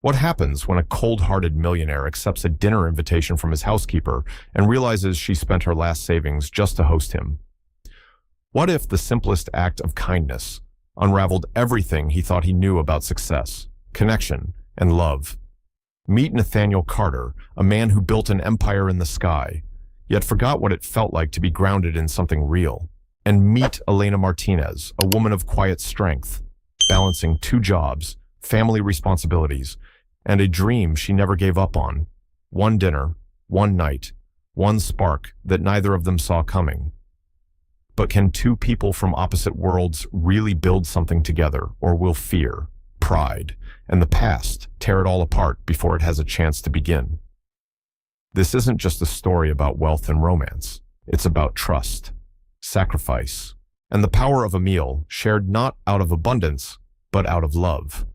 What happens when a cold-hearted millionaire accepts a dinner invitation from his housekeeper and realizes she spent her last savings just to host him? What if the simplest act of kindness unraveled everything he thought he knew about success, connection, and love? Meet Nathaniel Carter, a man who built an empire in the sky, yet forgot what it felt like to be grounded in something real. And meet Elena Martinez, a woman of quiet strength, balancing 2 jobs, family responsibilities, and a dream she never gave up on. One dinner, one night, one spark that neither of them saw coming. But can 2 people from opposite worlds really build something together, or will fear, pride, and the past tear it all apart before it has a chance to begin? This isn't just a story about wealth and romance. It's about trust, sacrifice, and the power of a meal shared not out of abundance, but out of love.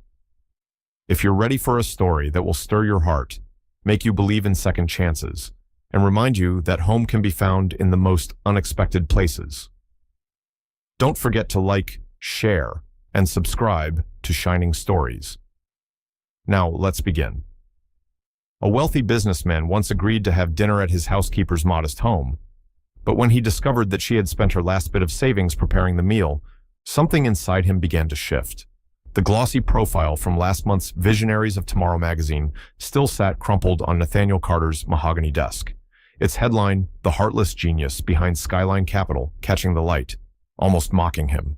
If you're ready for a story that will stir your heart, make you believe in second chances, and remind you that home can be found in the most unexpected places, don't forget to like, share, and subscribe to Shining Stories. Now, let's begin. A wealthy businessman once agreed to have dinner at his housekeeper's modest home. But when he discovered that she had spent her last bit of savings preparing the meal, something inside him began to shift. The glossy profile from last month's Visionaries of Tomorrow magazine still sat crumpled on Nathaniel Carter's mahogany desk. Its headline, "The Heartless Genius Behind Skyline Capital," catching the light, almost mocking him.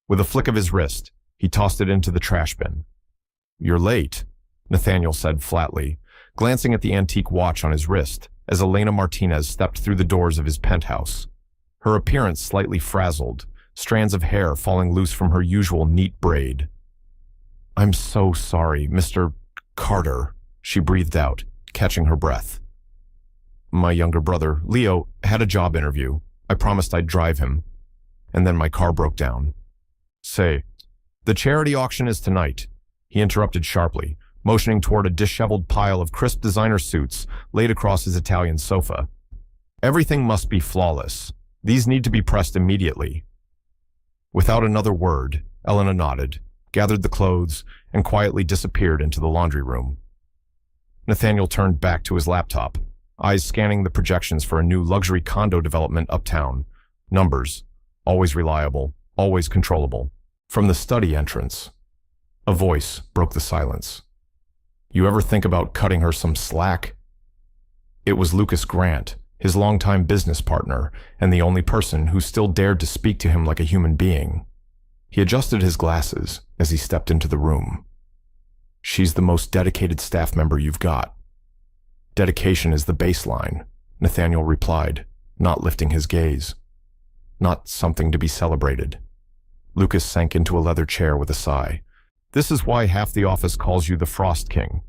With a flick of his wrist, he tossed it into the trash bin. "You're late," Nathaniel said flatly, glancing at the antique watch on his wrist as Elena Martinez stepped through the doors of his penthouse. Her appearance slightly frazzled, strands of hair falling loose from her usual neat braid. "I'm so sorry, Mr. Carter," she breathed out, catching her breath. "My younger brother, Leo, had a job interview. I promised I'd drive him. And then my car broke down." "Say, the charity auction is tonight," he interrupted sharply, motioning toward a disheveled pile of crisp designer suits laid across his Italian sofa. "Everything must be flawless. These need to be pressed immediately." Without another word, Elena nodded, gathered the clothes, and quietly disappeared into the laundry room. Nathaniel turned back to his laptop, eyes scanning the projections for a new luxury condo development uptown. Numbers, always reliable, always controllable. From the study entrance, a voice broke the silence. "You ever think about cutting her some slack?" It was Lucas Grant, his longtime business partner, and the only person who still dared to speak to him like a human being. He adjusted his glasses as he stepped into the room. "She's the most dedicated staff member you've got." "Dedication is the baseline," Nathaniel replied, not lifting his gaze. "Not something to be celebrated." Lucas sank into a leather chair with a sigh. "This is why half the office calls you the Frost King."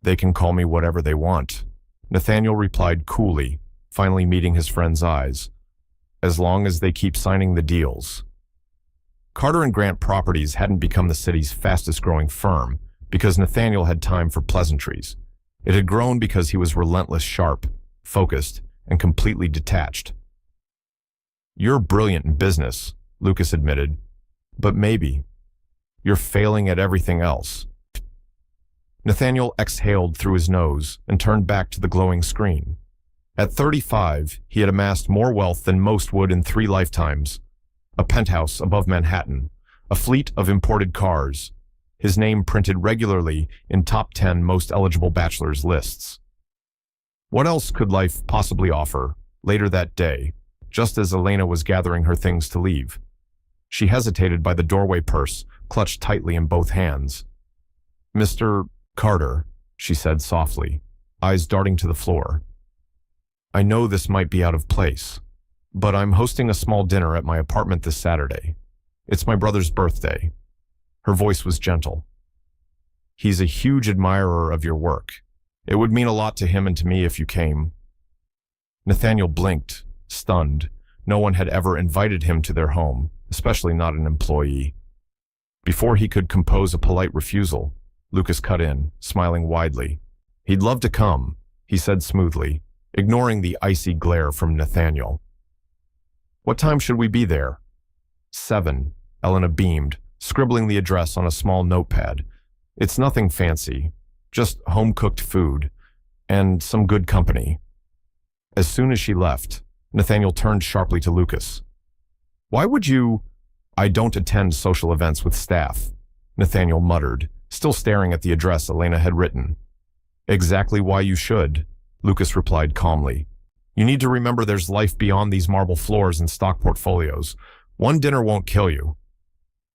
"They can call me whatever they want," Nathaniel replied coolly, finally meeting his friend's eyes. "As long as they keep signing the deals." Carter and Grant Properties hadn't become the city's fastest-growing firm because Nathaniel had time for pleasantries. It had grown because he was relentless, sharp, focused, and completely detached. "You're brilliant in business," Lucas admitted, "but maybe you're failing at everything else." Nathaniel exhaled through his nose and turned back to the glowing screen. At 35, he had amassed more wealth than most would in 3 lifetimes. A penthouse above Manhattan, a fleet of imported cars, his name printed regularly in top 10 most eligible bachelors lists. What else could life possibly offer? Later that day, just as Elena was gathering her things to leave, she hesitated by the doorway purse, clutched tightly in both hands. "Mr. Carter," she said softly, eyes darting to the floor. "I know this might be out of place, but I'm hosting a small dinner at my apartment this Saturday. It's my brother's birthday." Her voice was gentle. "He's a huge admirer of your work. It would mean a lot to him and to me if you came." Nathaniel blinked, stunned. No one had ever invited him to their home, especially not an employee. Before he could compose a polite refusal, Lucas cut in, smiling widely. "He'd love to come," he said smoothly, ignoring the icy glare from Nathaniel. "What time should we be there?" 7, Elena beamed, scribbling the address on a small notepad. "It's nothing fancy, Just home-cooked food and some good company. As soon as she left, Nathaniel turned sharply to Lucas. Why would you— I don't attend social events with staff, Nathaniel muttered, still staring at the address Elena had written. Exactly why you should, Lucas replied calmly. You need to remember there's life beyond these marble floors and stock portfolios. One dinner won't kill you.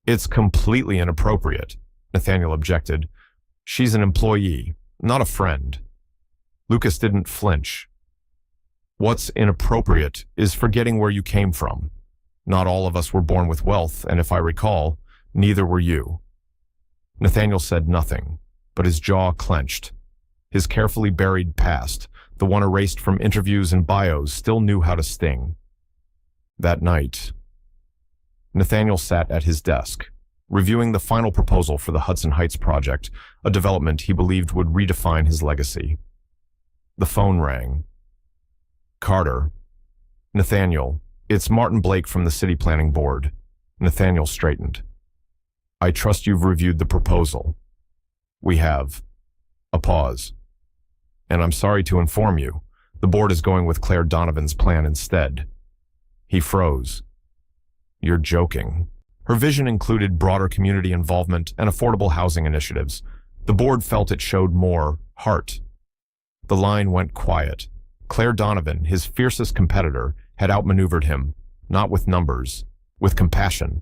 It's completely inappropriate, Nathaniel objected. She's an employee, not a friend. Lucas didn't flinch. What's inappropriate is forgetting where you came from. Not all of us were born with wealth, and if I recall, neither were you. Nathaniel said nothing, but his jaw clenched. His carefully buried past, the one erased from interviews and bios, still knew how to sting. That night, Nathaniel sat at his desk, reviewing the final proposal for the Hudson Heights project, a development he believed would redefine his legacy. The phone rang. Carter. Nathaniel, it's Martin Blake from the City Planning Board. Nathaniel straightened. I trust you've reviewed the proposal. We have. A pause. And I'm sorry to inform you, the board is going with Claire Donovan's plan instead. He froze. You're joking. Her vision included broader community involvement and affordable housing initiatives. The board felt it showed more heart. The line went quiet. Claire Donovan, his fiercest competitor, had outmaneuvered him, not with numbers, with compassion.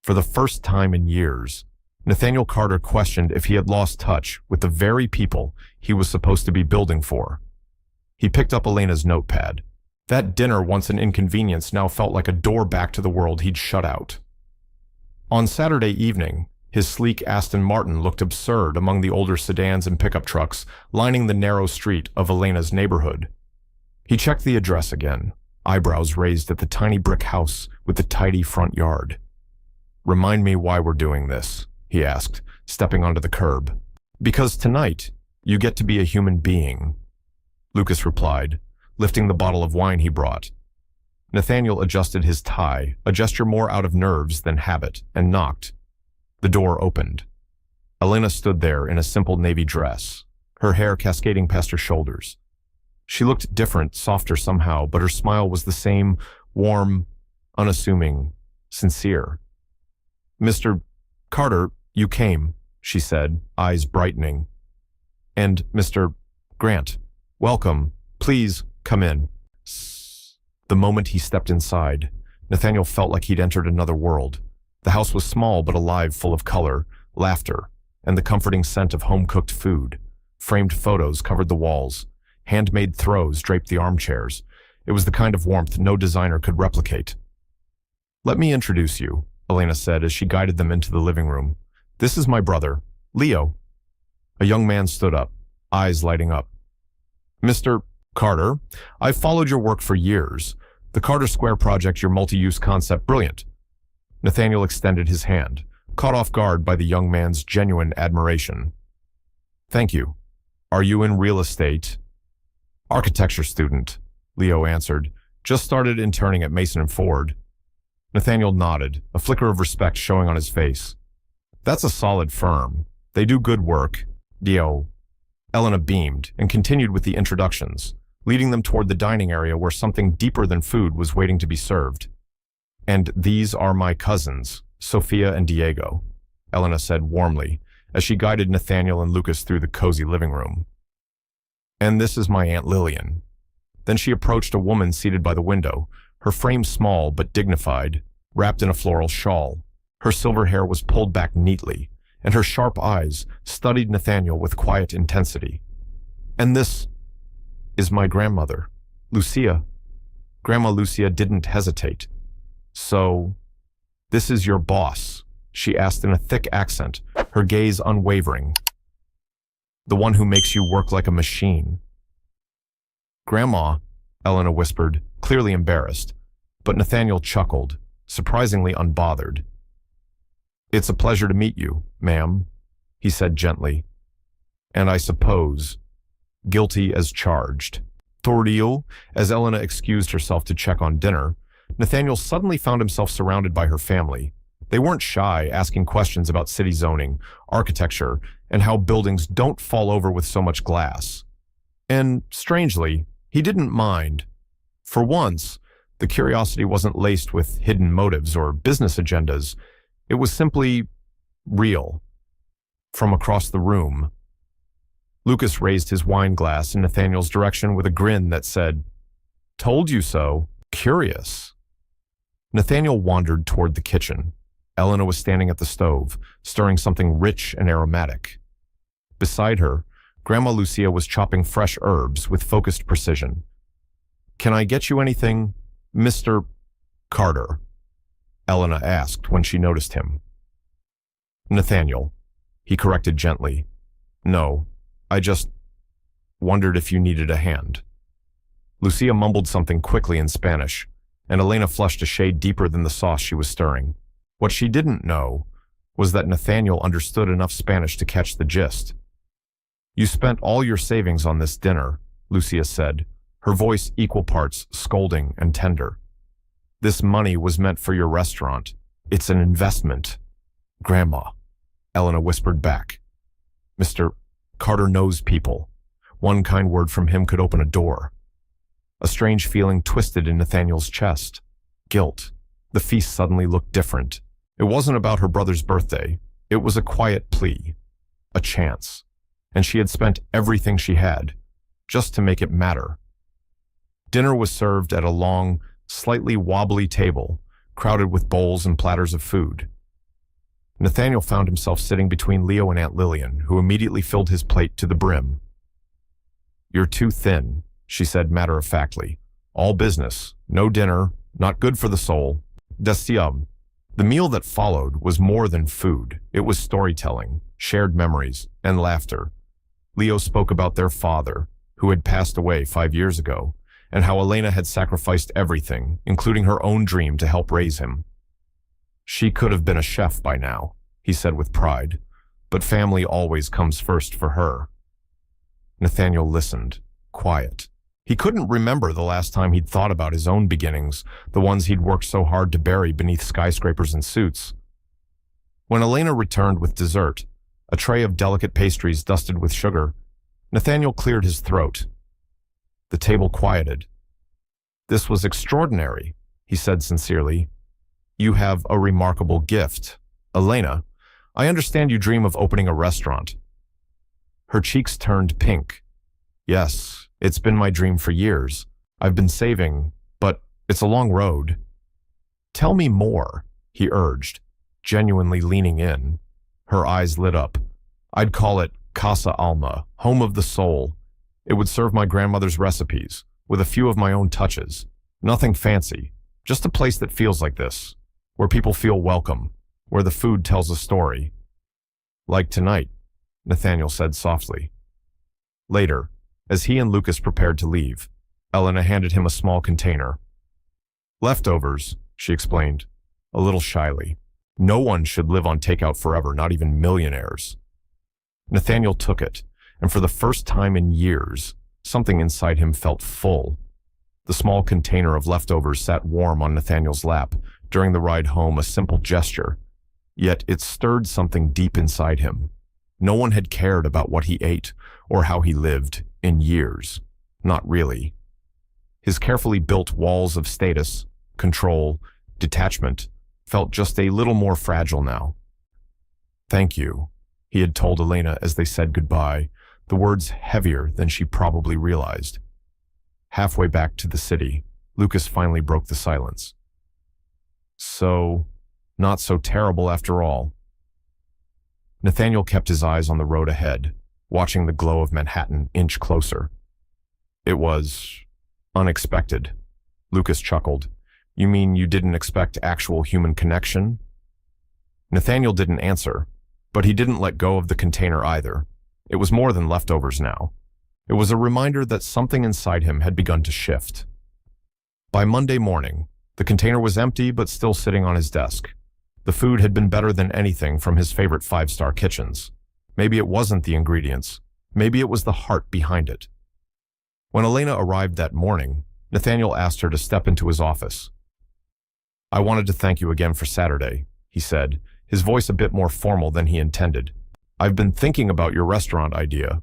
For the first time in years, Nathaniel Carter questioned if he had lost touch with the very people he was supposed to be building for. He picked up Elena's notepad. That dinner, once an inconvenience, now felt like a door back to the world he'd shut out. On Saturday evening, his sleek Aston Martin looked absurd among the older sedans and pickup trucks lining the narrow street of Elena's neighborhood. He checked the address again, eyebrows raised at the tiny brick house with the tidy front yard. Remind me why we're doing this, he asked, stepping onto the curb. Because tonight, you get to be a human being, Lucas replied, lifting the bottle of wine he brought. Nathaniel adjusted his tie, a gesture more out of nerves than habit, and knocked. The door opened. Elena stood there in a simple navy dress, her hair cascading past her shoulders. She looked different, softer somehow, but her smile was the same, warm, unassuming, sincere. Mr. Carter, you came, she said, eyes brightening. And Mr. Grant, welcome. Please, come in. The moment he stepped inside, Nathaniel felt like he'd entered another world. The house was small but alive, full of color, laughter, and the comforting scent of home-cooked food. Framed photos covered the walls. Handmade throws draped the armchairs. It was the kind of warmth no designer could replicate. Let me introduce you, Elena said as she guided them into the living room. This is my brother, Leo. A young man stood up, eyes lighting up. Mr. Carter, I've followed your work for years. The Carter Square project, your multi-use concept, brilliant. Nathaniel extended his hand, caught off guard by the young man's genuine admiration. Thank you. Are you in real estate? Architecture student, Leo answered. Just started interning at Mason & Ford. Nathaniel nodded, a flicker of respect showing on his face. That's a solid firm. They do good work. Leo. Elena beamed and continued with the introductions, leading them toward the dining area where something deeper than food was waiting to be served. And these are my cousins, Sophia and Diego, Elena said warmly, as she guided Nathaniel and Lucas through the cozy living room. And this is my Aunt Lillian. Then she approached a woman seated by the window, her frame small but dignified, wrapped in a floral shawl. Her silver hair was pulled back neatly, and her sharp eyes studied Nathaniel with quiet intensity. And this is my grandmother, Lucia. Grandma Lucia didn't hesitate. So, this is your boss, she asked in a thick accent, her gaze unwavering. The one who makes you work like a machine. Grandma, Elena whispered, clearly embarrassed, but Nathaniel chuckled, surprisingly unbothered. It's a pleasure to meet you, ma'am, he said gently. And I suppose, guilty as charged. Tordio, as Elena excused herself to check on dinner, Nathaniel suddenly found himself surrounded by her family, They weren't shy, asking questions about city zoning, architecture, and how buildings don't fall over with so much glass. And, strangely, he didn't mind. For once, the curiosity wasn't laced with hidden motives or business agendas. It was simply real. From across the room, Lucas raised his wine glass in Nathaniel's direction with a grin that said, "Told you so. Curious." Nathaniel wandered toward the kitchen. Elena was standing at the stove, stirring something rich and aromatic. Beside her, Grandma Lucia was chopping fresh herbs with focused precision. "Can I get you anything, Mr. Carter?" Elena asked when she noticed him. "Nathaniel," he corrected gently. "No, I just wondered if you needed a hand." Lucia mumbled something quickly in Spanish, and Elena flushed a shade deeper than the sauce she was stirring. What she didn't know was that Nathaniel understood enough Spanish to catch the gist. "You spent all your savings on this dinner," Lucia said, her voice equal parts scolding and tender. "This money was meant for your restaurant. It's an investment." "Grandma," Elena whispered back. "Mr. Carter knows people. One kind word from him could open a door." A strange feeling twisted in Nathaniel's chest. Guilt. The feast suddenly looked different. It wasn't about her brother's birthday. It was a quiet plea. A chance. And she had spent everything she had, just to make it matter. Dinner was served at a long, slightly wobbly table, crowded with bowls and platters of food. Nathaniel found himself sitting between Leo and Aunt Lillian, who immediately filled his plate to the brim. "You're too thin," she said matter-of-factly. "All business, no dinner, not good for the soul." Destium. The meal that followed was more than food. It was storytelling, shared memories, and laughter. Leo spoke about their father, who had passed away 5 years ago, and how Elena had sacrificed everything, including her own dream, to help raise him. "She could have been a chef by now," he said with pride, "but family always comes first for her." Nathaniel listened, quiet. He couldn't remember the last time he'd thought about his own beginnings, the ones he'd worked so hard to bury beneath skyscrapers and suits. When Elena returned with dessert, a tray of delicate pastries dusted with sugar, Nathaniel cleared his throat. The table quieted. "This was extraordinary," he said sincerely. "You have a remarkable gift. Elena, I understand you dream of opening a restaurant." Her cheeks turned pink. "Yes. It's been my dream for years. I've been saving, but it's a long road." "Tell me more," he urged, genuinely leaning in. Her eyes lit up. "I'd call it Casa Alma, home of the soul. It would serve my grandmother's recipes, with a few of my own touches. Nothing fancy, just a place that feels like this, where people feel welcome, where the food tells a story." "Like tonight," Nathaniel said softly. Later, as he and Lucas prepared to leave, Elena handed him a small container. "Leftovers," she explained, a little shyly. "No one should live on takeout forever, not even millionaires." Nathaniel took it, and for the first time in years, something inside him felt full. The small container of leftovers sat warm on Nathaniel's lap during the ride home, a simple gesture. Yet it stirred something deep inside him. No one had cared about what he ate or how he lived in years. Not really. His carefully built walls of status, control, detachment felt just a little more fragile now. "Thank you," he had told Elena as they said goodbye, the words heavier than she probably realized. Halfway back to the city, Lucas finally broke the silence. "So, not so terrible after all." Nathaniel kept his eyes on the road ahead, watching the glow of Manhattan inch closer. "It was unexpected," Lucas chuckled. "You mean you didn't expect actual human connection?" Nathaniel didn't answer, but he didn't let go of the container either. It was more than leftovers now. It was a reminder that something inside him had begun to shift. By Monday morning, the container was empty but still sitting on his desk. The food had been better than anything from his favorite 5-star kitchens. Maybe it wasn't the ingredients. Maybe it was the heart behind it. When Elena arrived that morning, Nathaniel asked her to step into his office. "I wanted to thank you again for Saturday," he said, his voice a bit more formal than he intended. "I've been thinking about your restaurant idea."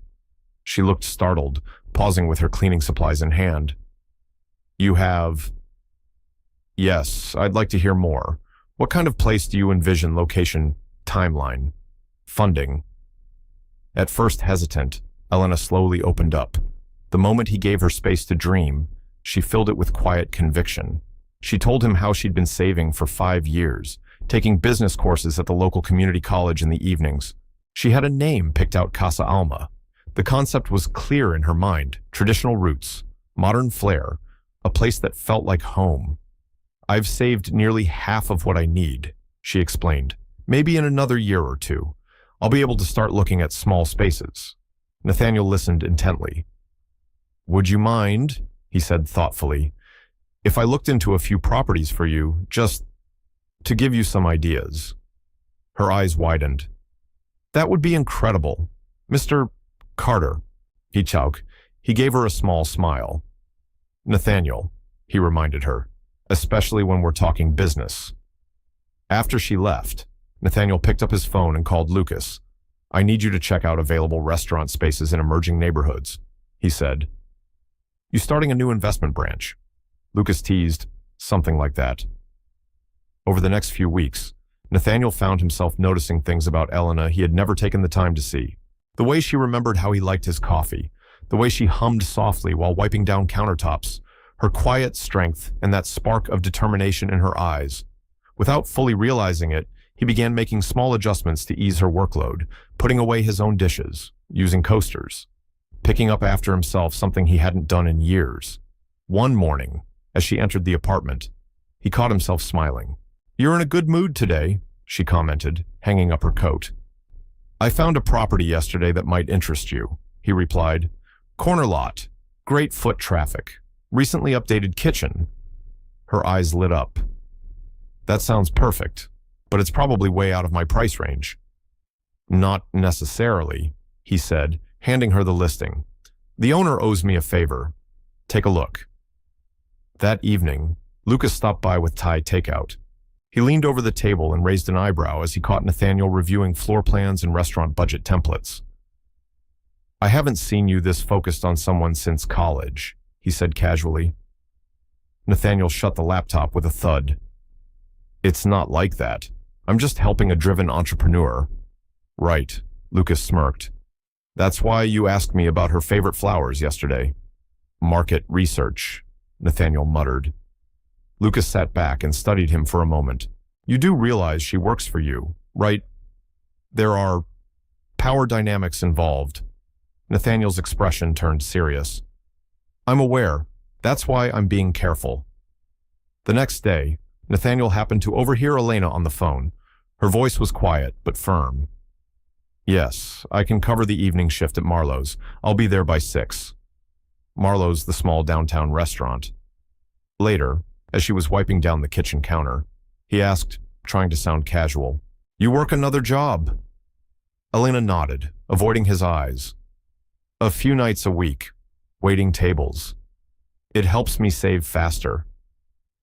She looked startled, pausing with her cleaning supplies in hand. "You have—" "Yes, I'd like to hear more. What kind of place do you envision? Location, timeline, funding?" At first hesitant, Elena slowly opened up. The moment he gave her space to dream, she filled it with quiet conviction. She told him how she'd been saving for 5 years, taking business courses at the local community college in the evenings. She had a name picked out: Casa Alma. The concept was clear in her mind: traditional roots, modern flair, a place that felt like home. "I've saved nearly half of what I need," she explained. "Maybe in another year or two, I'll be able to start looking at small spaces." Nathaniel listened intently. "Would you mind," he said thoughtfully, "if I looked into a few properties for you, just to give you some ideas?" Her eyes widened. "That would be incredible. Mr. Carter." He gave her a small smile. "Nathaniel," he reminded her, "especially when we're talking business." After she left, Nathaniel picked up his phone and called Lucas. "I need you to check out available restaurant spaces in emerging neighborhoods," he said. "You starting a new investment branch?" Lucas teased, "Something like that." Over the next few weeks, Nathaniel found himself noticing things about Elena he had never taken the time to see. The way she remembered how he liked his coffee, the way she hummed softly while wiping down countertops, her quiet strength and that spark of determination in her eyes. Without fully realizing it, he began making small adjustments to ease her workload, putting away his own dishes, using coasters, picking up after himself, something he hadn't done in years. One morning, as she entered the apartment, he caught himself smiling. "You're in a good mood today," she commented, hanging up her coat. "I found a property yesterday that might interest you," he replied. "Corner lot, great foot traffic, recently updated kitchen." Her eyes lit up. "That sounds perfect, but it's probably way out of my price range." "Not necessarily," he said, handing her the listing. "The owner owes me a favor. Take a look." That evening, Lucas stopped by with Thai takeout. He leaned over the table and raised an eyebrow as he caught Nathaniel reviewing floor plans and restaurant budget templates. "I haven't seen you this focused on someone since college," he said casually. Nathaniel shut the laptop with a thud. "It's not like that. I'm just helping a driven entrepreneur." "Right," Lucas smirked. "That's why you asked me about her favorite flowers yesterday." "Market research," Nathaniel muttered. Lucas sat back and studied him for a moment. "You do realize she works for you, right? There are power dynamics involved." Nathaniel's expression turned serious. "I'm aware. That's why I'm being careful." The next day, Nathaniel happened to overhear Elena on the phone. Her voice was quiet but firm. "Yes, I can cover the evening shift at Marlowe's. I'll be there by 6. Marlowe's, the small downtown restaurant. Later, as she was wiping down the kitchen counter, he asked, trying to sound casual, "You work another job?" Elena nodded, avoiding his eyes. "A few nights a week, waiting tables. It helps me save faster."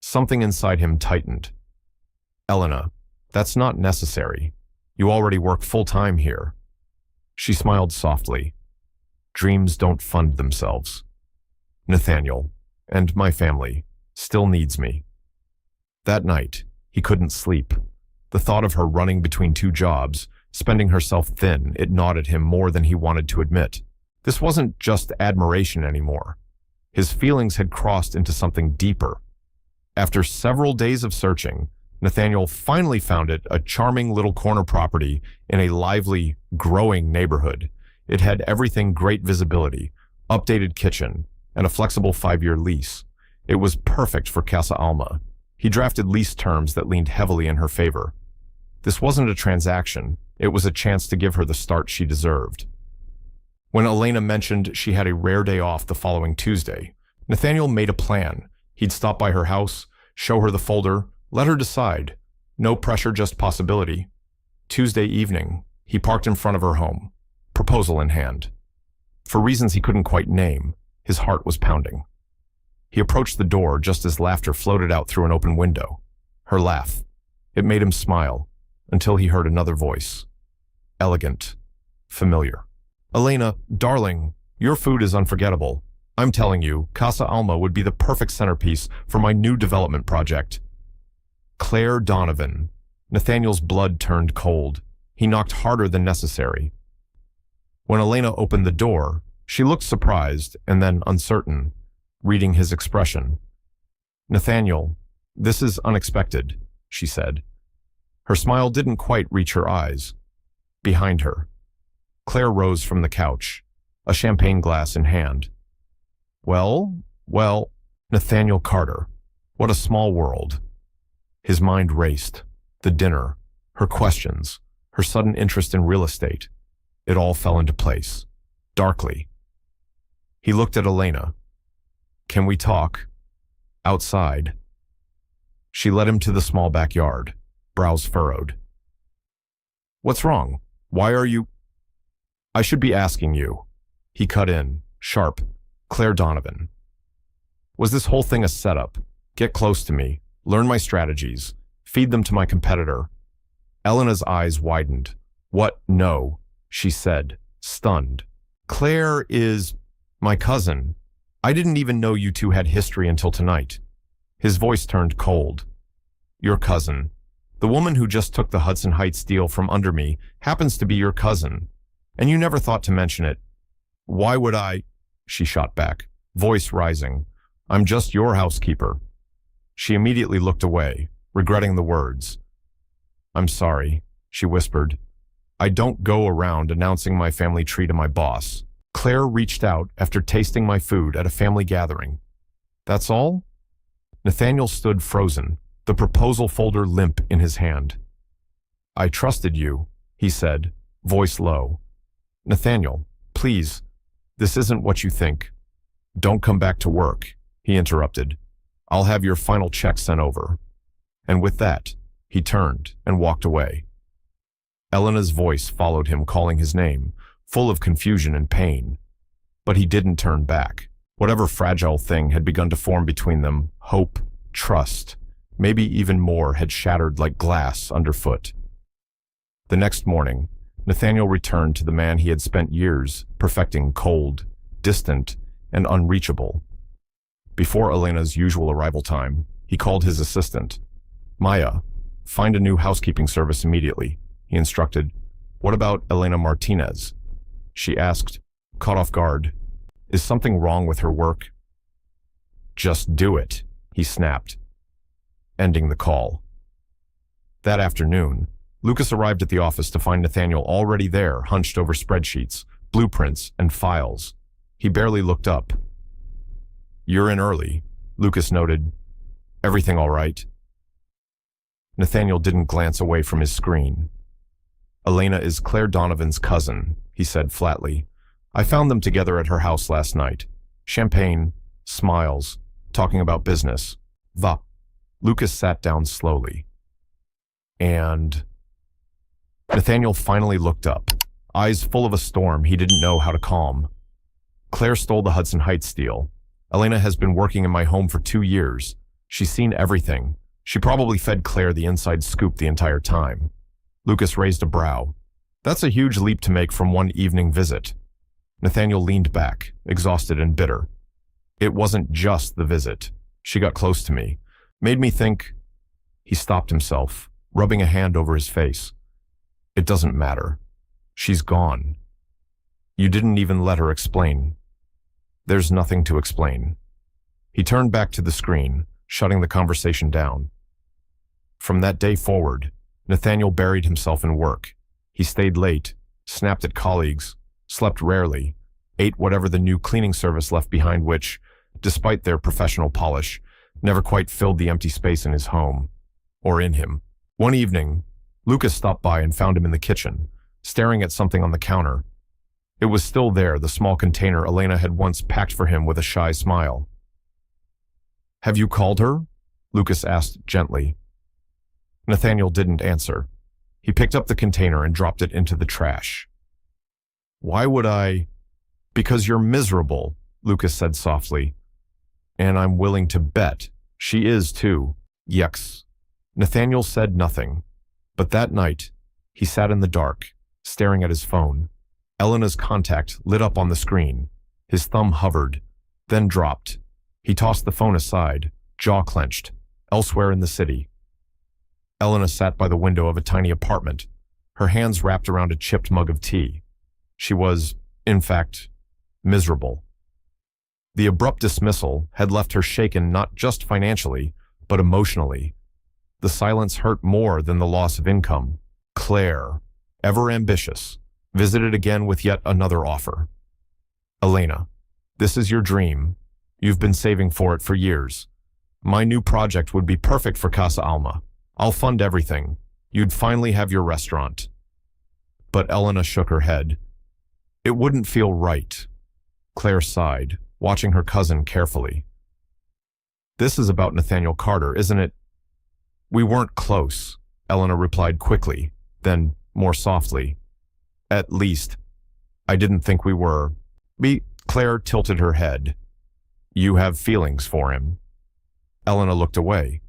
Something inside him tightened. "Elena, that's not necessary. You already work full-time here." She smiled softly. "Dreams don't fund themselves. Nathaniel, and my family, still needs me." That night, he couldn't sleep. The thought of her running between 2 jobs, spending herself thin, it gnawed at him more than he wanted to admit. This wasn't just admiration anymore. His feelings had crossed into something deeper. After several days of searching, Nathaniel finally found it, a charming little corner property in a lively, growing neighborhood. It had everything: great visibility, updated kitchen, and a flexible 5-year lease. It was perfect for Casa Alma. He drafted lease terms that leaned heavily in her favor. This wasn't a transaction. It was a chance to give her the start she deserved. When Elena mentioned she had a rare day off the following Tuesday, Nathaniel made a plan. He'd stop by her house, show her the folder, let her decide. No pressure, just possibility. Tuesday evening, he parked in front of her home, proposal in hand. For reasons he couldn't quite name, his heart was pounding. He approached the door just as laughter floated out through an open window. Her laugh. It made him smile, until he heard another voice. Elegant. Familiar. Elena, darling, your food is unforgettable. I'm telling you, Casa Alma would be the perfect centerpiece for my new development project. Claire Donovan. Nathaniel's blood turned cold. He knocked harder than necessary. When Elena opened the door, she looked surprised and then uncertain, reading his expression. Nathaniel, this is unexpected, she said. Her smile didn't quite reach her eyes. Behind her, Claire rose from the couch, a champagne glass in hand. Well, Nathaniel Carter. What a small world. His mind raced. The dinner, her questions, her sudden interest in real estate. It all fell into place, darkly. He looked at Elena. Can we talk? Outside. She led him to the small backyard, brows furrowed. What's wrong? Why are you... I should be asking you. He cut in, sharp. Claire Donovan. Was this whole thing a setup? Get close to me, learn my strategies, feed them to my competitor. Elena's eyes widened. What? No, she said, stunned. Claire is my cousin. I didn't even know you two had history until tonight. His voice turned cold. Your cousin. The woman who just took the Hudson Heights deal from under me happens to be your cousin. And you never thought to mention it. Why would I? She shot back, voice rising. I'm just your housekeeper. She immediately looked away, regretting the words. I'm sorry, she whispered. I don't go around announcing my family tree to my boss. Claire reached out after tasting my food at a family gathering. That's all? Nathaniel stood frozen, the proposal folder limp in his hand. I trusted you, he said, voice low. Nathaniel, please, this isn't what you think. Don't come back to work, he interrupted. I'll have your final check sent over. And with that, he turned and walked away. Elena's voice followed him, calling his name, full of confusion and pain. But he didn't turn back. Whatever fragile thing had begun to form between them, hope, trust, maybe even more, had shattered like glass underfoot. The next morning, Nathaniel returned to the man he had spent years perfecting, cold, distant, and unreachable. Before Elena's usual arrival time, he called his assistant. Maya, find a new housekeeping service immediately, he instructed. What about Elena Martinez? She asked, caught off guard. Is something wrong with her work? Just do it, he snapped, ending the call. That afternoon, Lucas arrived at the office to find Nathaniel already there, hunched over spreadsheets, blueprints, and files. He barely looked up. You're in early, Lucas noted. Everything all right? Nathaniel didn't glance away from his screen. Elena is Claire Donovan's cousin, he said flatly. I found them together at her house last night. Champagne, smiles, talking about business. Va. Lucas sat down slowly. And... Nathaniel finally looked up, eyes full of a storm he didn't know how to calm. Claire stole the Hudson Heights deal. Elena has been working in my home for 2 years. She's seen everything. She probably fed Claire the inside scoop the entire time. Lucas raised a brow. That's a huge leap to make from one evening visit. Nathaniel leaned back, exhausted and bitter. It wasn't just the visit. She got close to me, made me think... He stopped himself, rubbing a hand over his face. It doesn't matter. She's gone. You didn't even let her explain. There's nothing to explain. He turned back to the screen, shutting the conversation down. From that day forward, Nathaniel buried himself in work. He stayed late, snapped at colleagues, slept rarely, ate whatever the new cleaning service left behind, which, despite their professional polish, never quite filled the empty space in his home, or in him. One evening, Lucas stopped by and found him in the kitchen, staring at something on the counter. It was still there, the small container Elena had once packed for him with a shy smile. Have you called her? Lucas asked gently. Nathaniel didn't answer. He picked up the container and dropped it into the trash. Why would I? Because you're miserable, Lucas said softly. And I'm willing to bet she is too. Yucks. Nathaniel said nothing, But that night, he sat in the dark, staring at his phone. Elena's contact lit up on the screen. His thumb hovered, then dropped. He tossed the phone aside, jaw clenched, elsewhere in the city. Elena sat by the window of a tiny apartment, her hands wrapped around a chipped mug of tea. She was, in fact, miserable. The abrupt dismissal had left her shaken not just financially, but emotionally. The silence hurt more than the loss of income. Claire, ever ambitious, visited again with yet another offer. Elena, this is your dream. You've been saving for it for years. My new project would be perfect for Casa Alma. I'll fund everything. You'd finally have your restaurant. But Elena shook her head. It wouldn't feel right. Claire sighed, watching her cousin carefully. This is about Nathaniel Carter, isn't it? We weren't close, Elena replied quickly, then more softly. At least, I didn't think we were. Claire tilted her head. You have feelings for him. Elena looked away.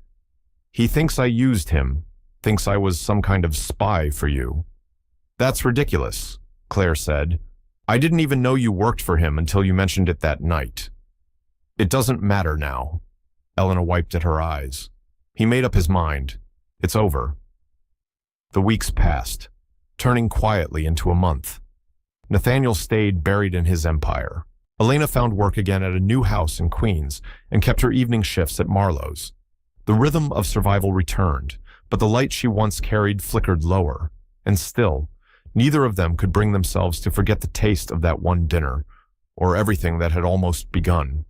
He thinks I used him, thinks I was some kind of spy for you. That's ridiculous, Claire said. I didn't even know you worked for him until you mentioned it that night. It doesn't matter now. Elena wiped at her eyes. He made up his mind. It's over. The weeks passed, turning quietly into a month. Nathaniel stayed buried in his empire. Elena found work again at a new house in Queens and kept her evening shifts at Marlowe's. The rhythm of survival returned, but the light she once carried flickered lower. And still, neither of them could bring themselves to forget the taste of that one dinner, or everything that had almost begun.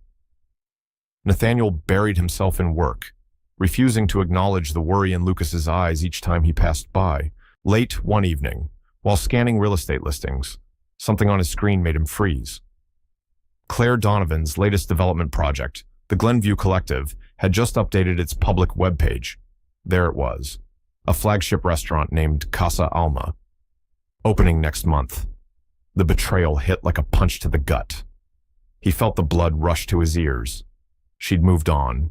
Nathaniel buried himself in work, refusing to acknowledge the worry in Lucas's eyes each time he passed by. Late one evening, while scanning real estate listings, something on his screen made him freeze. Claire Donovan's latest development project, the Glenview Collective, had just updated its public webpage. There it was, a flagship restaurant named Casa Alma. Opening next month. The betrayal hit like a punch to the gut. He felt the blood rush to his ears. She'd moved on.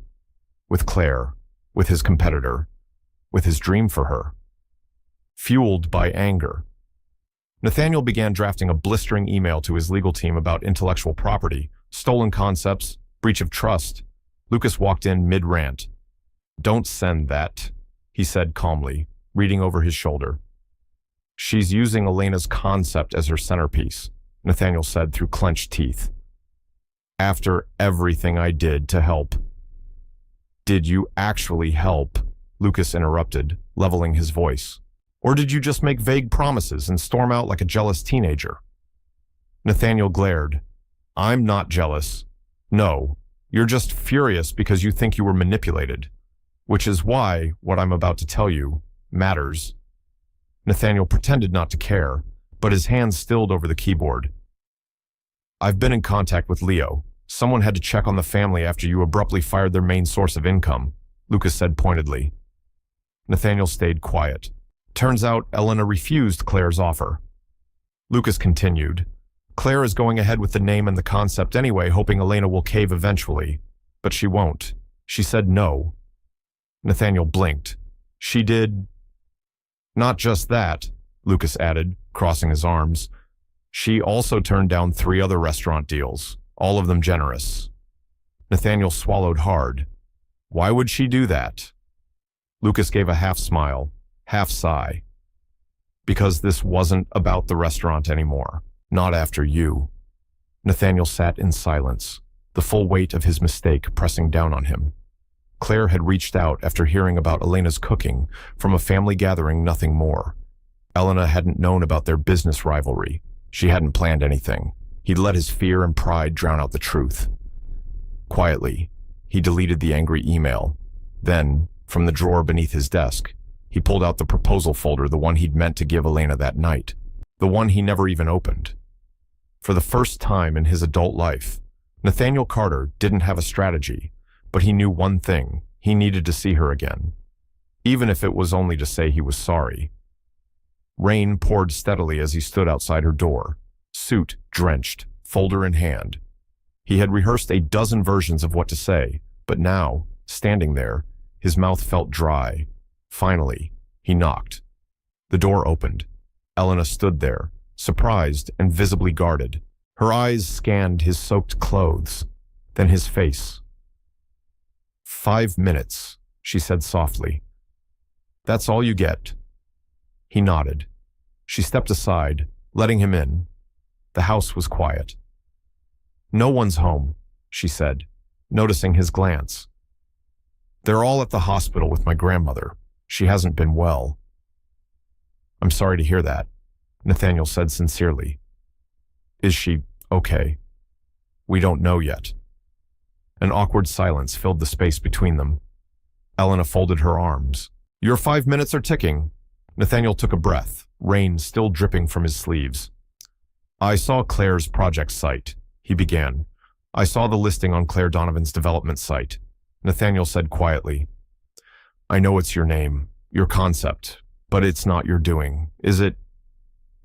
With Claire, with his competitor, with his dream for her. Fueled by anger, Nathaniel began drafting a blistering email to his legal team about intellectual property, stolen concepts, breach of trust. Lucas walked in mid-rant. Don't send that, he said calmly, reading over his shoulder. She's using Elena's concept as her centerpiece, Nathaniel said through clenched teeth. After everything I did to help. Did you actually help? Lucas interrupted, leveling his voice. Or did you just make vague promises and storm out like a jealous teenager? Nathaniel glared. I'm not jealous. No, you're just furious because you think you were manipulated, which is why what I'm about to tell you matters. Nathaniel pretended not to care, but his hands stilled over the keyboard. I've been in contact with Leo. Someone had to check on the family after you abruptly fired their main source of income, Lucas said pointedly. Nathaniel stayed quiet. Turns out Elena refused Claire's offer. Lucas continued. Claire is going ahead with the name and the concept anyway, hoping Elena will cave eventually. But she won't. She said no. Nathaniel blinked. She did... Not just that, Lucas added, crossing his arms. She also turned down 3 other restaurant deals, all of them generous. Nathaniel swallowed hard. Why would she do that? Lucas gave a half smile, half sigh. Because this wasn't about the restaurant anymore. Not after you. Nathaniel sat in silence, the full weight of his mistake pressing down on him. Claire had reached out after hearing about Elena's cooking from a family gathering, nothing more. Elena hadn't known about their business rivalry. She hadn't planned anything. He'd let his fear and pride drown out the truth. Quietly, he deleted the angry email. Then, from the drawer beneath his desk, he pulled out the proposal folder, the one he'd meant to give Elena that night, the one he never even opened. For the first time in his adult life, Nathaniel Carter didn't have a strategy, but he knew one thing: he needed to see her again, even if it was only to say he was sorry. Rain poured steadily as he stood outside her door, suit drenched, folder in hand. He had rehearsed a dozen versions of what to say, but now, standing there, his mouth felt dry. Finally, he knocked, The door opened. Elena stood there, surprised and visibly guarded. Her eyes scanned his soaked clothes, then his face. 5 minutes, she said softly. That's all you get. He nodded. She stepped aside, letting him in. The house was quiet. No one's home, she said, noticing his glance. They're all at the hospital with my grandmother. She hasn't been well. I'm sorry to hear that, Nathaniel said sincerely. Is she okay? We don't know yet. An awkward silence filled the space between them. Elena folded her arms. Your 5 minutes are ticking. Nathaniel took a breath, rain still dripping from his sleeves. I saw Claire's project site, he began. I saw the listing on Claire Donovan's development site. Nathaniel said quietly, I know it's your name, your concept, but it's not your doing, is it?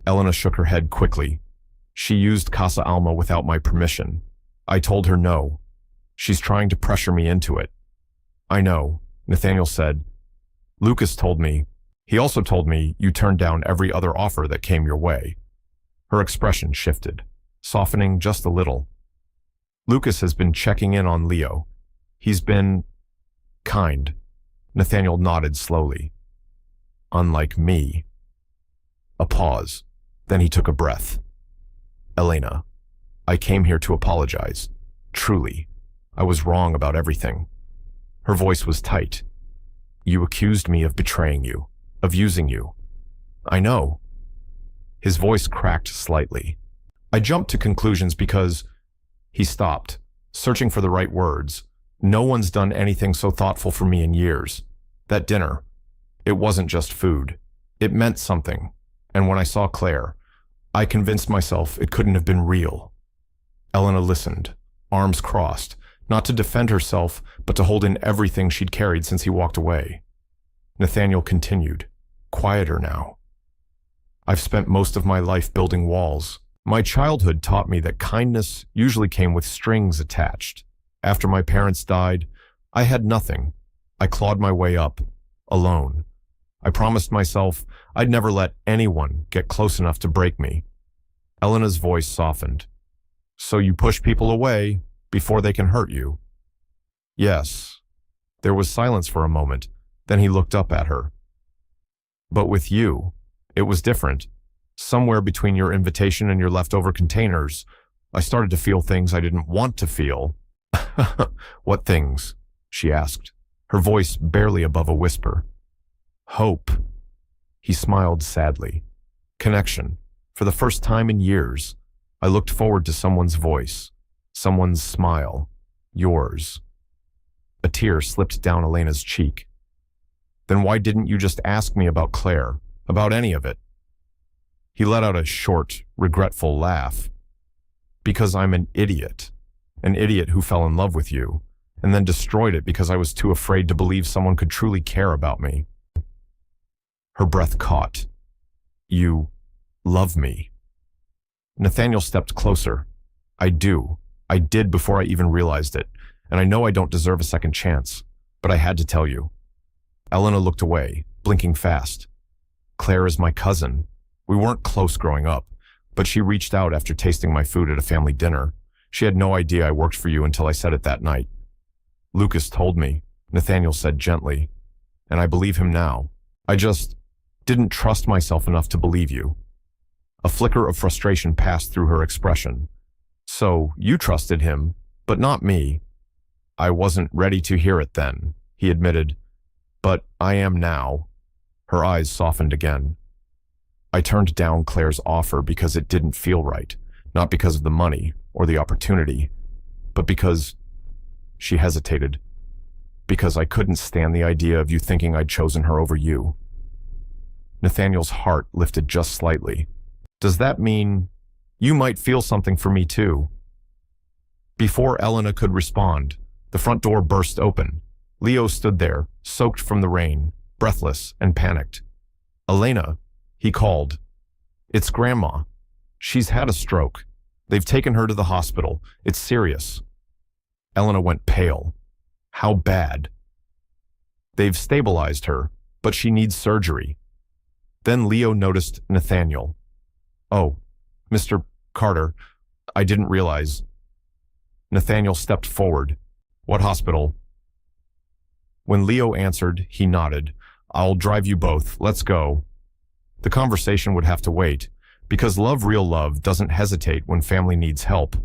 Elena shook her head quickly. She used Casa Alma without my permission. I told her no. She's trying to pressure me into it. I know, Nathaniel said. Lucas told me. He also told me you turned down every other offer that came your way. Her expression shifted, softening just a little. Lucas has been checking in on Leo. He's been kind. Nathaniel nodded slowly. Unlike me. A pause. Then he took a breath. Elena, I came here to apologize. Truly. I was wrong about everything. Her voice was tight. You accused me of betraying you, of using you. I know. His voice cracked slightly. I jumped to conclusions because... He stopped, searching for the right words. No one's done anything so thoughtful for me in years. That dinner, it wasn't just food. It meant something. And when I saw Claire, I convinced myself it couldn't have been real. Elena listened, arms crossed, not to defend herself, but to hold in everything she'd carried since he walked away. Nathaniel continued, quieter now. I've spent most of my life building walls. My childhood taught me that kindness usually came with strings attached. After my parents died, I had nothing. I clawed my way up, alone. I promised myself I'd never let anyone get close enough to break me. Elena's voice softened. So you push people away before they can hurt you? Yes. There was silence for a moment. Then he looked up at her. But with you, it was different. Somewhere between your invitation and your leftover containers, I started to feel things I didn't want to feel. What things? She asked, her voice barely above a whisper. Hope. He smiled sadly. Connection. For the first time in years, I looked forward to someone's voice, someone's smile, yours. A tear slipped down Elena's cheek. Then why didn't you just ask me about Claire, about any of it? He let out a short, regretful laugh. Because I'm an idiot who fell in love with you, and then destroyed it because I was too afraid to believe someone could truly care about me. Her breath caught. You love me. Nathaniel stepped closer. I do. I did before I even realized it, and I know I don't deserve a second chance, but I had to tell you. Elena looked away, blinking fast. Claire is my cousin. We weren't close growing up, but she reached out after tasting my food at a family dinner. She had no idea I worked for you until I said it that night. Lucas told me, Nathaniel said gently, and I believe him now. I just didn't trust myself enough to believe you. A flicker of frustration passed through her expression. So you trusted him, but not me. I wasn't ready to hear it then, he admitted, but I am now. Her eyes softened again. I turned down Claire's offer because it didn't feel right, not because of the money or the opportunity, but because... She hesitated. Because I couldn't stand the idea of you thinking I'd chosen her over you. Nathaniel's heart lifted just slightly. Does that mean you might feel something for me too? Before Elena could respond, the front door burst open. Leo stood there, soaked from the rain, breathless and panicked. Elena, he called. It's Grandma. She's had a stroke. They've taken her to the hospital. It's serious. Elena went pale. How bad? They've stabilized her, but she needs surgery. Then Leo noticed Nathaniel. "Oh, Mr. Carter, I didn't realize." Nathaniel stepped forward. "What hospital?" When Leo answered, he nodded. "I'll drive you both. Let's go." The conversation would have to wait, because real love doesn't hesitate when family needs help.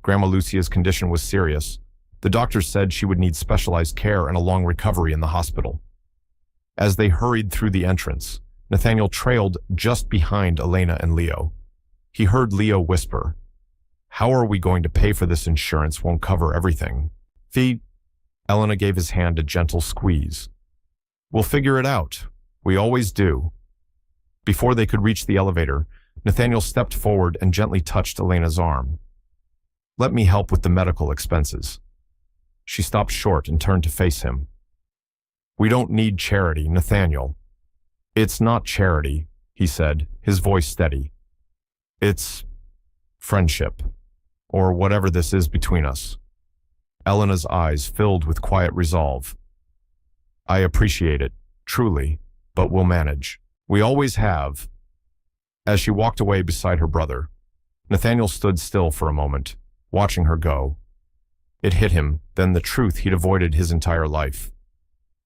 Grandma Lucia's condition was serious. The doctors said she would need specialized care and a long recovery in the hospital. As they hurried through the entrance, Nathaniel trailed just behind Elena and Leo. He heard Leo whisper, "How are we going to pay for this? Insurance won't cover everything." Elena gave his hand a gentle squeeze. "We'll figure it out. We always do." Before they could reach the elevator, Nathaniel stepped forward and gently touched Elena's arm. "Let me help with the medical expenses." She stopped short and turned to face him. "We don't need charity, Nathaniel." "It's not charity," he said, his voice steady. "It's friendship, or whatever this is between us." Elena's eyes filled with quiet resolve. "I appreciate it, truly, but we'll manage. We always have." As she walked away beside her brother, Nathaniel stood still for a moment, watching her go. It hit him, then, the truth he'd avoided his entire life.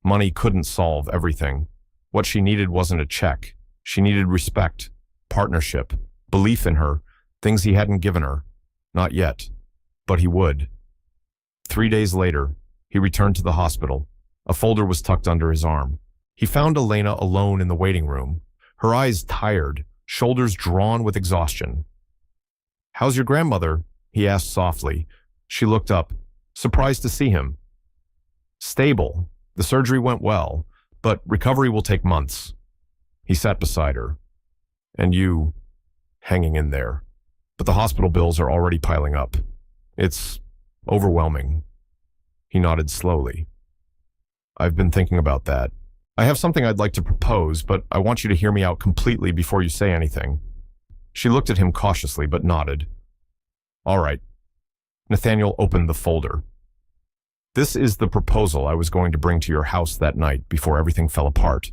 Money couldn't solve everything. What she needed wasn't a check. She needed respect, partnership, belief in her, things he hadn't given her. Not yet, but he would. 3 days later, he returned to the hospital. A folder was tucked under his arm. He found Elena alone in the waiting room, her eyes tired, shoulders drawn with exhaustion. "How's your grandmother?" he asked softly. She looked up, surprised to see him. "Stable. The surgery went well, but recovery will take months." He sat beside her. "And you, hanging in there. But the hospital bills are already piling up. It's overwhelming." He nodded slowly. "I've been thinking about that. I have something I'd like to propose, but I want you to hear me out completely before you say anything." She looked at him cautiously, but nodded. "All right." Nathaniel opened the folder. "This is the proposal I was going to bring to your house that night before everything fell apart.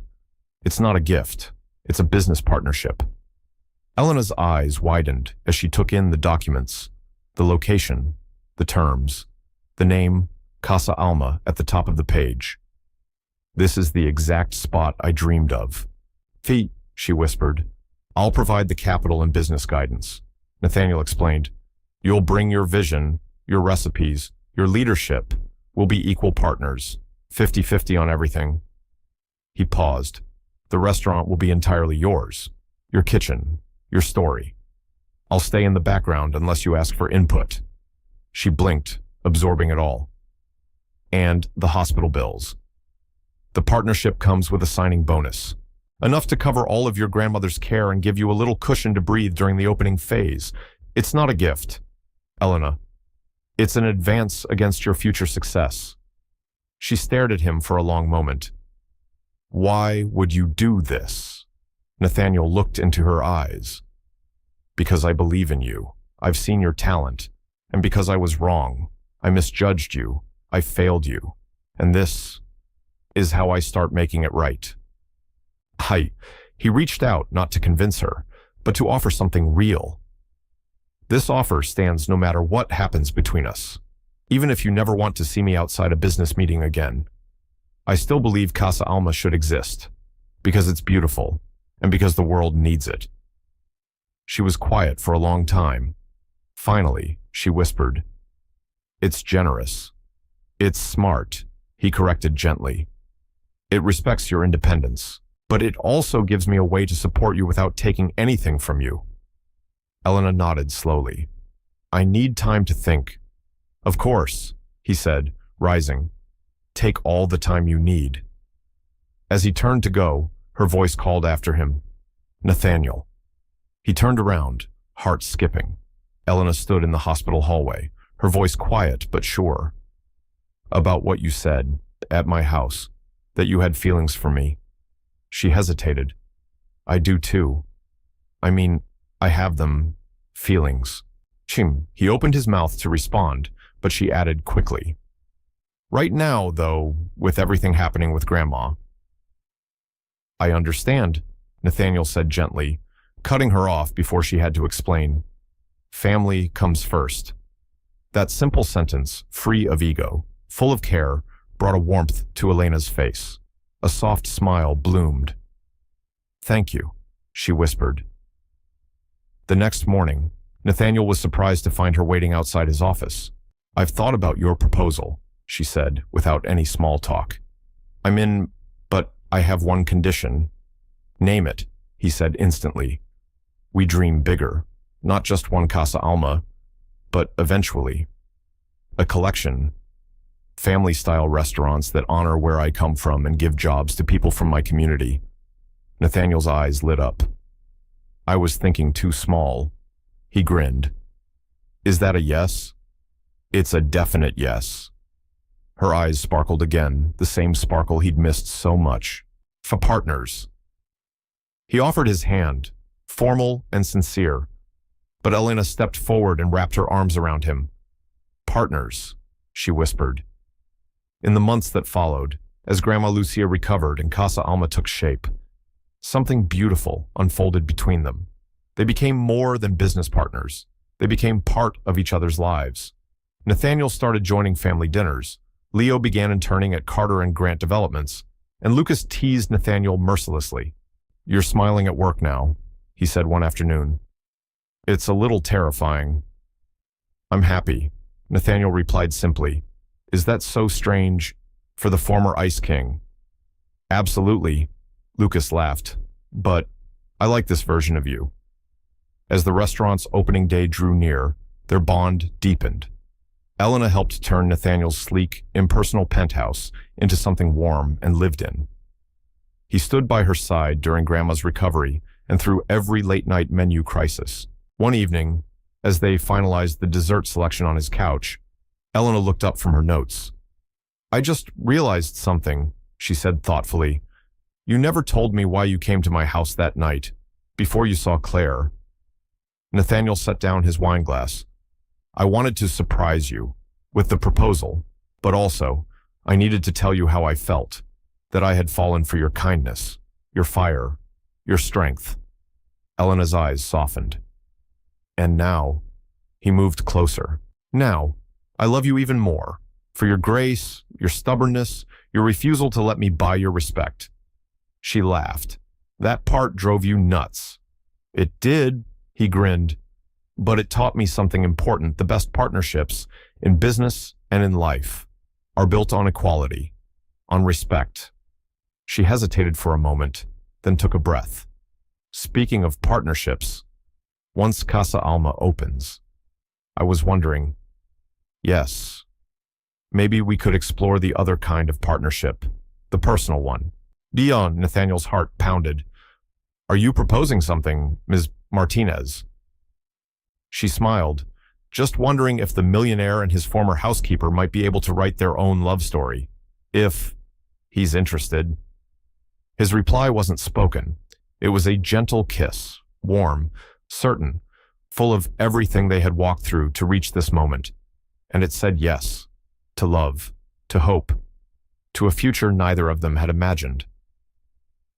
It's not a gift. It's a business partnership." Elena's eyes widened as she took in the documents, the location, the terms, the name, Casa Alma, at the top of the page. "This is the exact spot I dreamed of." She whispered. "I'll provide the capital and business guidance." Nathaniel explained. "You'll bring your vision, your recipes, your leadership. We'll be equal partners, 50-50 on everything." He paused. "The restaurant will be entirely yours. Your kitchen, your story. I'll stay in the background unless you ask for input." She blinked, absorbing it all. "And the hospital bills. The partnership comes with a signing bonus, enough to cover all of your grandmother's care and give you a little cushion to breathe during the opening phase. It's not a gift, Elena. It's an advance against your future success." She stared at him for a long moment. "Why would you do this?" Nathaniel looked into her eyes. "Because I believe in you. I've seen your talent. And because I was wrong. I misjudged you. I failed you. And this is how I start making it right." He reached out not to convince her, but to offer something real. "This offer stands no matter what happens between us. Even if you never want to see me outside a business meeting again. I still believe Casa Alma should exist, because it's beautiful, and because the world needs it." She was quiet for a long time. Finally, she whispered, "It's generous. It's smart," he corrected gently. "It respects your independence, but it also gives me a way to support you without taking anything from you." Elena nodded slowly. "I need time to think." "Of course," he said, rising. "Take all the time you need." As he turned to go, her voice called after him, "Nathaniel." He turned around, heart skipping. Elena stood in the hospital hallway, her voice quiet but sure. "About what you said, at my house, that you had feelings for me." She hesitated. "I do too. I mean, I have them, feelings." He opened his mouth to respond, but she added quickly, "Right now, though, with everything happening with Grandma." "I understand." Nathaniel said gently, cutting her off before she had to explain. Family comes first. That simple sentence, free of ego, full of care, brought a warmth to Elena's face. A soft smile bloomed. Thank you, she whispered. The next morning, Nathaniel was surprised to find her waiting outside his office. I've thought about your proposal, she said, without any small talk. I'm in, but I have one condition. Name it, he said instantly. We dream bigger, not just one Casa Alma, but eventually, a collection. Family-style restaurants that honor where I come from and give jobs to people from my community. Nathaniel's eyes lit up. I was thinking too small. He grinned. Is that a yes? It's a definite yes. Her eyes sparkled again, the same sparkle he'd missed so much. For partners. He offered his hand, formal and sincere, but Elena stepped forward and wrapped her arms around him. Partners, she whispered. In the months that followed, as Grandma Lucia recovered and Casa Alma took shape, something beautiful unfolded between them. They became more than business partners. They became part of each other's lives. Nathaniel started joining family dinners. Leo began interning at Carter and Grant Developments, and Lucas teased Nathaniel mercilessly. You're smiling at work now, he said one afternoon. It's a little terrifying. I'm happy, Nathaniel replied simply. Is that so strange for the former Ice King? Absolutely, Lucas laughed. But I like this version of you. As the restaurant's opening day drew near, their bond deepened. Elena helped turn Nathaniel's sleek, impersonal penthouse into something warm and lived in. He stood by her side during Grandma's recovery and through every late-night menu crisis. One evening, as they finalized the dessert selection on his couch, Elena looked up from her notes. I just realized something, she said thoughtfully. You never told me why you came to my house that night, before you saw Claire. Nathaniel set down his wineglass. I wanted to surprise you with the proposal, but also, I needed to tell you how I felt, that I had fallen for your kindness, your fire, your strength. Elena's eyes softened. And now, he moved closer. Now, I love you even more, for your grace, your stubbornness, your refusal to let me buy your respect. She laughed. That part drove you nuts. It did, he grinned, but it taught me something important. The best partnerships, in business and in life, are built on equality, on respect. She hesitated for a moment, then took a breath. Speaking of partnerships, once Casa Alma opens, I was wondering, yes, maybe we could explore the other kind of partnership, the personal one. Dion, Nathaniel's heart pounded. Are you proposing something, Ms. Martinez? She smiled, just wondering if the millionaire and his former housekeeper might be able to write their own love story, if he's interested. His reply wasn't spoken. It was a gentle kiss, warm, certain, full of everything they had walked through to reach this moment. And it said yes, to love, to hope, to a future neither of them had imagined.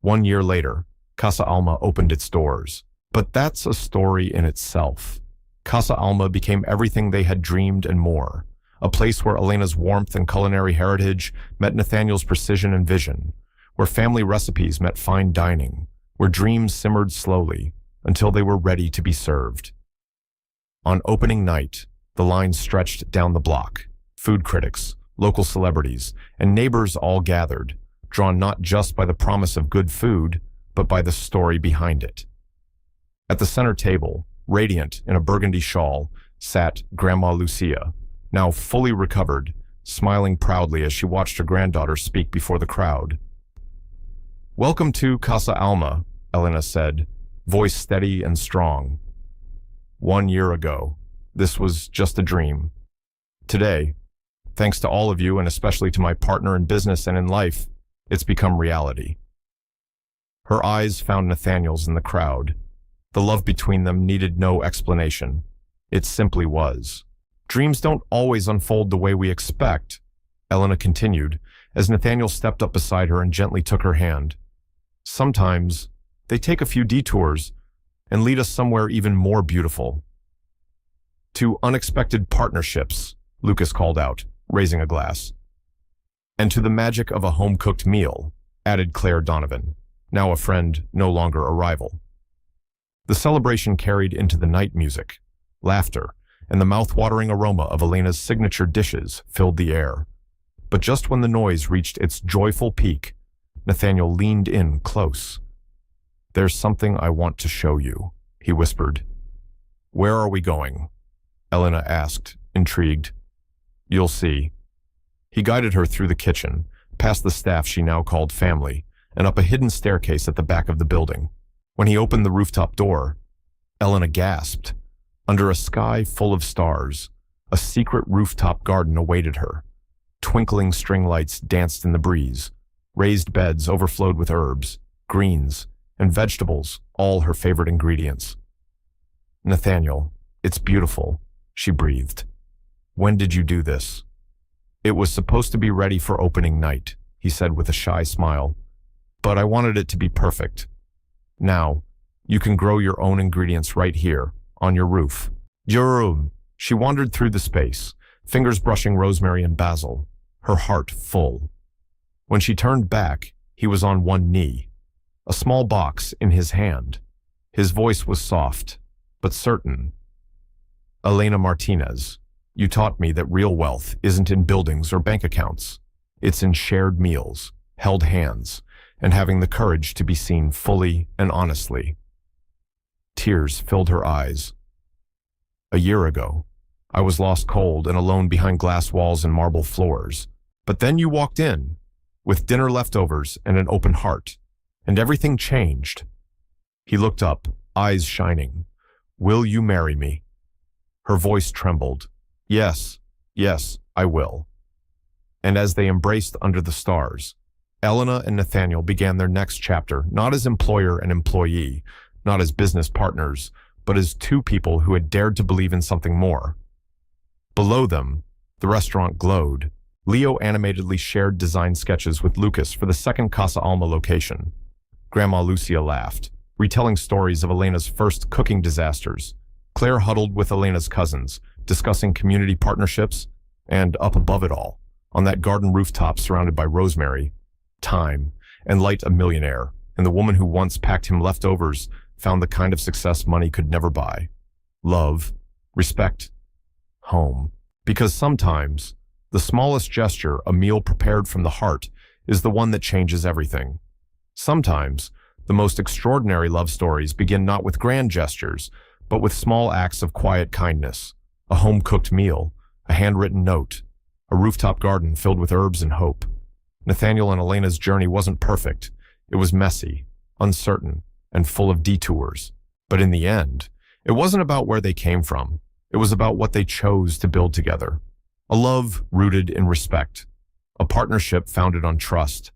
1 year later, Casa Alma opened its doors. But that's a story in itself. Casa Alma became everything they had dreamed and more, a place where Elena's warmth and culinary heritage met Nathaniel's precision and vision, where family recipes met fine dining, where dreams simmered slowly until they were ready to be served. On opening night, the line stretched down the block. Food critics, local celebrities, and neighbors all gathered, drawn not just by the promise of good food, but by the story behind it. At the center table, radiant in a burgundy shawl, sat Grandma Lucia, now fully recovered, smiling proudly as she watched her granddaughter speak before the crowd. Welcome to Casa Alma, Elena said, voice steady and strong. 1 year ago, this was just a dream. Today, thanks to all of you and especially to my partner in business and in life, it's become reality. Her eyes found Nathaniel's in the crowd. The love between them needed no explanation. It simply was. Dreams don't always unfold the way we expect, Elena continued, as Nathaniel stepped up beside her and gently took her hand. Sometimes, They take a few detours and lead us somewhere even more beautiful. To unexpected partnerships, Lucas called out, raising a glass. And to the magic of a home-cooked meal, added Claire Donovan, now a friend, no longer a rival. The celebration carried into the night music. Laughter and the mouth-watering aroma of Elena's signature dishes filled the air. But just when the noise reached its joyful peak, Nathaniel leaned in close. "There's something I want to show you," he whispered. "Where are we going?" Elena asked, intrigued. "You'll see." He guided her through the kitchen, past the staff she now called family, and up a hidden staircase at the back of the building. When he opened the rooftop door, Elena gasped. Under a sky full of stars, a secret rooftop garden awaited her. Twinkling string lights danced in the breeze. Raised beds overflowed with herbs, greens, and vegetables, all her favorite ingredients. "Nathaniel, it's beautiful," she breathed. "When did you do this?" "It was supposed to be ready for opening night," he said with a shy smile. "But I wanted it to be perfect. Now, you can grow your own ingredients right here, on your roof." "Your room." She wandered through the space, fingers brushing rosemary and basil, her heart full. When she turned back, he was on one knee, a small box in his hand. His voice was soft, but certain. "Elena Martinez, you taught me that real wealth isn't in buildings or bank accounts. It's in shared meals, held hands, and having the courage to be seen fully and honestly." Tears filled her eyes. "A year ago, I was lost cold and alone behind glass walls and marble floors. But then you walked in, with dinner leftovers and an open heart, and everything changed." He looked up, eyes shining. "Will you marry me?" Her voice trembled. Yes, I will." And as they embraced under the stars, Elena and Nathaniel began their next chapter, not as employer and employee, not as business partners, but as two people who had dared to believe in something more. Below them, the restaurant glowed. Leo animatedly shared design sketches with Lucas for the second Casa Alma location. Grandma Lucia laughed, retelling stories of Elena's first cooking disasters. Claire huddled with Elena's cousins, discussing community partnerships, and up above it all, on that garden rooftop surrounded by rosemary, thyme, and light, a millionaire, and the woman who once packed him leftovers found the kind of success money could never buy. Love, respect, home. Because sometimes, the smallest gesture, a meal prepared from the heart, is the one that changes everything. Sometimes, the most extraordinary love stories begin not with grand gestures, but with small acts of quiet kindness. A home-cooked meal, a handwritten note, a rooftop garden filled with herbs and hope. Nathaniel and Elena's journey wasn't perfect. It was messy, uncertain, and full of detours. But in the end, it wasn't about where they came from. It was about what they chose to build together. A love rooted in respect, a partnership founded on trust,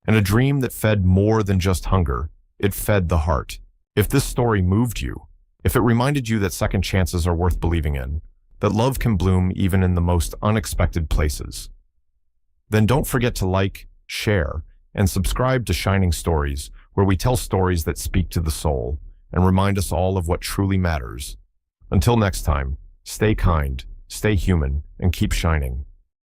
and a dream that fed more than just hunger. It fed the heart. If this story moved you, if it reminded you that second chances are worth believing in, that love can bloom even in the most unexpected places, then don't forget to like, share, and subscribe to Shining Stories, where we tell stories that speak to the soul and remind us all of what truly matters. Until next time, stay kind, stay human, and keep shining.